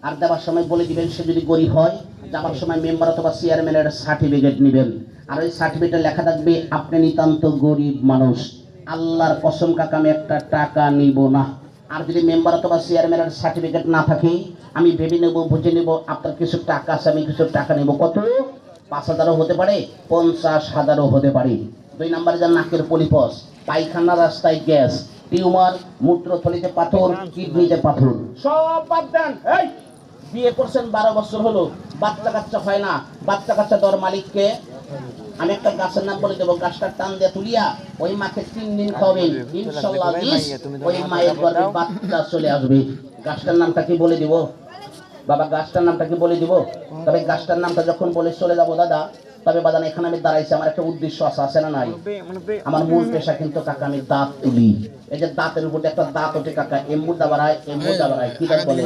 আর দেওয়ার সময় বলে দিবেন সে যদি গরিব হয় যাওয়ার সময় মেম্বার অথবা চেয়ারম্যানের সার্টিফিকেট নেবেন, আর ওই সার্টিফিকেটে লেখা থাকবে আপনি নিতান্ত গরিব মানুষ, আল্লাহর কসম কাকা আমি একটা টাকা নিব না। আর যদি মেম্বার অথবা চেয়ারম্যানের সার্টিফিকেট না থাকে আমি ভেবে নেব, বুঝে নেব আপনার কিছু টাকা আছে, আমি কিছু টাকা নেব। কত? 5,000ও হতে পারে, 50,000ও হতে পারে। 2 নম্বরে যান নাকের পলিপস, পায়খানা রাস্তায় গ্যাস, টিউমার, মূত্রথলিতে পাথর, কিডনিতে পাথর, সব বাদ দেন। এই বিয়ে করছেন 12 বছর হলো, বাচ্চা কাচ্চা হয় না, বাচ্চা কাচ্চা দেওয়ার মালিককে আমি একটা গাছের নাম বলে দেবো, গাছটা টান দিয়ে তুলিয়া ওই মাকে 3 দিন খাওয়াবেন, ইনশাআল্লাহ ওই মায়ের গর্ভে বাচ্চা চলে আসবে। গাছটার নামটা কি বলে দিব বাবা? গাছটার নামটা কি বলে দিব? তবে গাছটার নামটা যখন বলে চলে যাবো দাদা, তবে বাদান এখানে আমি দাঁড়াইছি, আমার একটা উদ্দেশ্য আছে না নাই? আমার মূল পেশা কিন্তু কাকা আমি দাঁত তুলি। এই যে দাঁতের উপর একটা দাঁত ওঠে কাকা, এম্বুদা বাড়ায়, এম্বুদা বাড়ায়, কি দাঁত বলে?